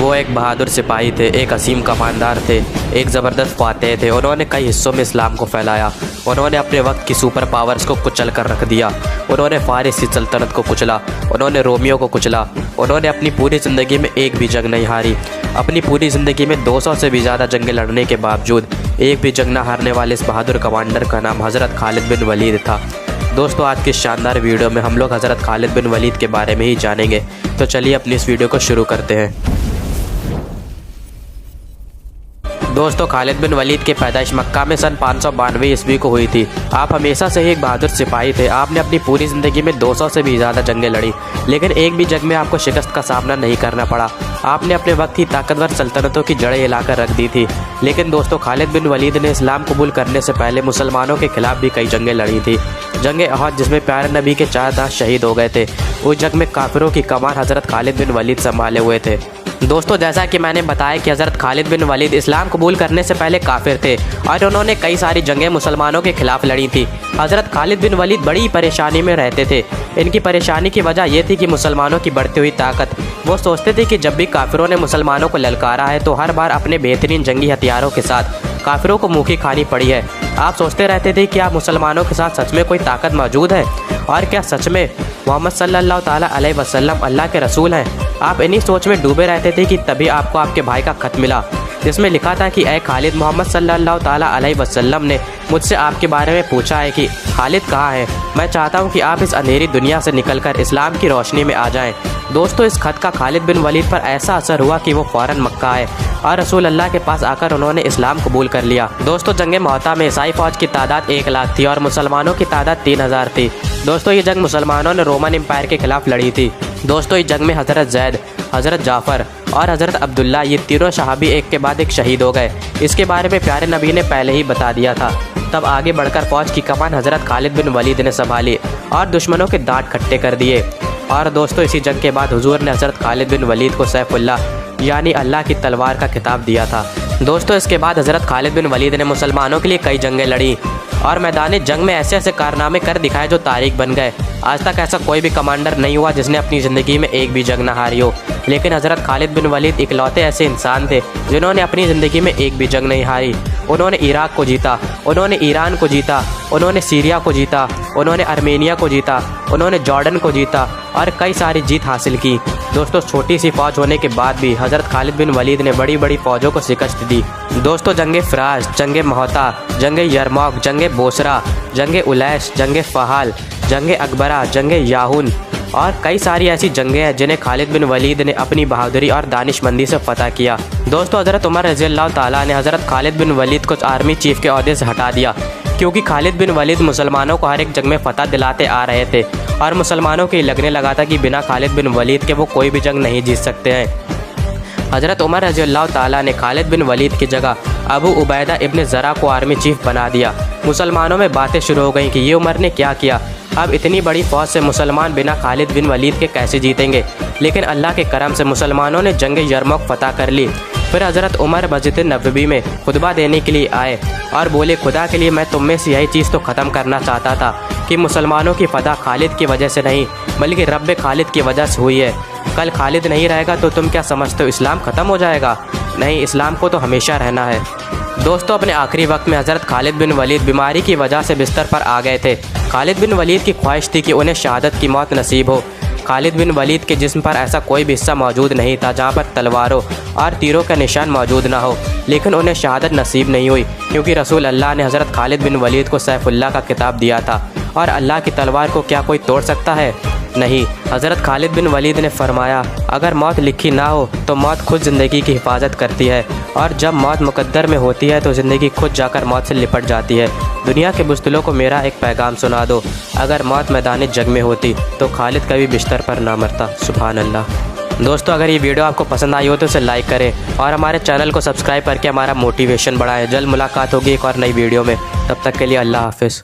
वो एक बहादुर सिपाही थे, एक असीम कमांडर थे, एक ज़बरदस्त फातेह थे। उन्होंने कई हिस्सों में इस्लाम को फैलाया। उन्होंने अपने वक्त की सुपर पावर्स को कुचल कर रख दिया। उन्होंने फारिस की सल्तनत को कुचला, उन्होंने रोमियो को कुचला। उन्होंने अपनी पूरी ज़िंदगी में एक भी जंग नहीं हारी। अपनी पूरी ज़िंदगी में 200 से भी ज़्यादा जंगें लड़ने के बावजूद एक भी जंग न हारने वाले इस बहादुर कमांडर का नाम हज़रत खालिद बिन वलीद था। दोस्तों, आज की शानदार वीडियो में हम लोग हज़रत खालिद बिन वलीद के बारे में ही जानेंगे। तो चलिए अपनी इस वीडियो को शुरू करते हैं। दोस्तों, खालिद बिन वलीद की पैदाइश मक्का में सन 592 ईस्वी को हुई थी। आप हमेशा से ही एक बहादुर सिपाही थे। आपने अपनी पूरी ज़िंदगी में 200 से भी ज़्यादा जंगें लड़ी, लेकिन एक भी जंग में आपको शिकस्त का सामना नहीं करना पड़ा। आपने अपने वक्त की ताकतवर सल्तनतों की जड़ें हिलाकर रख दी थी। लेकिन दोस्तों, खालिद बिन वलीद ने इस्लाम कबूल करने से पहले मुसलमानों के खिलाफ भी कई जंगें लड़ी थी। जंग अहद, जिसमें प्यारे नबी के 4 दास शहीद हो गए थे, उस जंग में काफिरों की कमान हज़रत खालिद बिन वलीद संभाले हुए थे। दोस्तों, जैसा कि मैंने बताया कि हज़रत खालिद बिन वलीद इस्लाम कबूल करने से पहले काफिर थे और उन्होंने कई सारी जंगें मुसलमानों के खिलाफ लड़ी थी। हज़रत खालिद बिन वलीद बड़ी परेशानी में रहते थे। इनकी परेशानी की वजह यह थी कि मुसलमानों की बढ़ती हुई ताकत। वो सोचते थे कि जब भी काफिरों ने मुसलमानों को ललकारा है तो हर बार अपने बेहतरीन जंगी हथियारों के साथ काफिरों को मुँह की खानी पड़ी है। आप सोचते रहते थे कि आप मुसलमानों के साथ सच में कोई ताकत मौजूद है और क्या सच में मोहम्मद सल्लल्लाहु ताला अलैहि वसल्लम अल्लाह के रसूल हैं। आप इन्हीं सोच में डूबे रहते थे कि तभी आपको आपके भाई का खत मिला, जिसमें लिखा था कि ए खालिद, मोहम्मद सल्लल्लाहु ताला अलैहि वसल्लम ने मुझसे आपके बारे में पूछा है कि खालिद कहाँ है। मैं चाहता हूँ कि आप इस अंधेरी दुनिया से निकलकर इस्लाम की रोशनी में आ जाएं। दोस्तों, इस खत का खालिद बिन वलीद पर ऐसा असर हुआ कि वो फ़ौरन मक्का आए और रसूल अल्लाह के पास आकर उन्होंने इस्लाम कबूल कर लिया। दोस्तों, जंग मुअत्ता में ईसाई फ़ौज की तादाद 1 लाख थी और मुसलमानों की तादाद 3000 थी। दोस्तों, ये जंग मुसलमानों ने रोमन एम्पायर के खिलाफ लड़ी थी। दोस्तों, इस जंग में हज़रत जैद, हज़रत जाफ़र और हज़रत अब्दुल्ला, ये तीनों सहाबी एक के बाद एक शहीद हो गए। इसके बारे में प्यारे नबी ने पहले ही बता दिया था। तब आगे बढ़कर फ़ौज की कमान हज़रत खालिद बिन वलीद ने संभाली और दुश्मनों के दांत खट्टे कर दिए। और दोस्तों, इसी जंग के बाद हुजूर ने हज़रत खालिद बिन वलीद को सैफुल्लाह यानी अल्लाह की तलवार का खिताब दिया था। दोस्तों, इसके बाद हज़रत खालिद बिन वलीद ने मुसलमानों के लिए कई जंगें लड़ी और मैदान जंग में ऐसे ऐसे कारनामे कर दिखाए जो तारीख बन गए। आज तक ऐसा कोई भी कमांडर नहीं हुआ जिसने अपनी ज़िंदगी में एक भी जंग न हारी हो, लेकिन हज़रत खालिद बिन वलीद इकलौते ऐसे इंसान थे जिन्होंने अपनी ज़िंदगी में एक भी जंग नहीं हारी। उन्होंने इराक को जीता, उन्होंने ईरान को जीता, उन्होंने सीरिया को जीता, उन्होंने आर्मेनिया को जीता, उन्होंने जॉर्डन को जीता और कई सारी जीत हासिल की। दोस्तों, छोटी सी फ़ौज होने के बाद भी हज़रत खालिद बिन वलीद ने बड़ी बड़ी फ़ौजों को शिकस्त दी। दोस्तों, जंग फ़राज, जंग मुअत्ता, जंग यरमौक, जंग बोसरा, जंग उलैश, जंग फ़हाल, जंग अकबरा, जंग याहून और कई सारी ऐसी जंगें हैं जिन्हें खालिद बिन वलीद ने अपनी बहादुरी और दानिशमंदी से फ़तह किया। दोस्तों, हज़रत उमर रज़ियल्लाहु ताला ने हज़रत खालिद बिन वलीद को आर्मी चीफ के ओहदे से हटा दिया, क्योंकि खालिद बिन वलीद मुसलमानों को हर एक जंग में फ़तह दिलाते आ रहे थे और मुसलमानों को ये लगने लगा था कि बिना खालिद बिन वलीद के वो कोई भी जंग नहीं जीत सकते हैं। हज़रत उमर रज़ियल्लाहु ताला ने खालिद बिन वलीद की जगह अबू उबैदा इब्न ज़रा को आर्मी चीफ बना दिया। मुसलमानों में बातें शुरू हो गईं कि ये उमर ने क्या किया। अब इतनी बड़ी फ़ौज से मुसलमान बिना खालिद बिन वलीद के कैसे जीतेंगे। लेकिन अल्लाह के करम से मुसलमानों ने जंग यरमौक फ़तह कर ली। फिर हज़रत उमर मस्जिद नबवी में खुतबा देने के लिए आए और बोले, खुदा के लिए मैं तुम में से यही चीज़ तो ख़त्म करना चाहता था कि मुसलमानों की फ़तह खालिद की वजह से नहीं बल्कि रब्बे खालिद की वजह से हुई है। कल खालिद नहीं रहेगा तो तुम क्या समझते हो, इस्लाम ख़त्म हो जाएगा? नहीं, इस्लाम को तो हमेशा रहना है। दोस्तों, अपने आखिरी वक्त में हज़रत खालिद बिन वलीद बीमारी की वजह से बिस्तर पर आ गए थे। खालिद बिन वलीद की ख्वाहिश थी कि उन्हें शहादत की मौत नसीब हो। खालिद बिन वलीद के जिस्म पर ऐसा कोई भी हिस्सा मौजूद नहीं था जहाँ पर तलवारों और तीरों का निशान मौजूद ना हो, लेकिन उन्हें शहादत नसीब नहीं हुई, क्योंकि रसूल अल्लाह ने हज़रत खालिद बिन वलीद को सैफुल्लाह का खिताब दिया था और अल्लाह की तलवार को क्या कोई तोड़ सकता है? नहीं। हज़रत खालिद बिन वलीद ने फरमाया, अगर मौत लिखी ना हो तो मौत खुद ज़िंदगी की हिफाजत करती है और जब मौत मुकद्दर में होती है तो ज़िंदगी खुद जाकर मौत से लिपट जाती है। दुनिया के बुज़दिलों को मेरा एक पैगाम सुना दो, अगर मौत मैदान जंग में होती तो खालिद कभी बिस्तर पर ना मरता। सुभान अल्लाह। दोस्तों, अगर ये वीडियो आपको पसंद आई हो तो इसे लाइक करें और हमारे चैनल को सब्सक्राइब करके हमारा मोटिवेशन बढ़ाएं। जल्द मुलाकात होगी एक और नई वीडियो में, तब तक के लिए अल्लाह हाफ़िज़।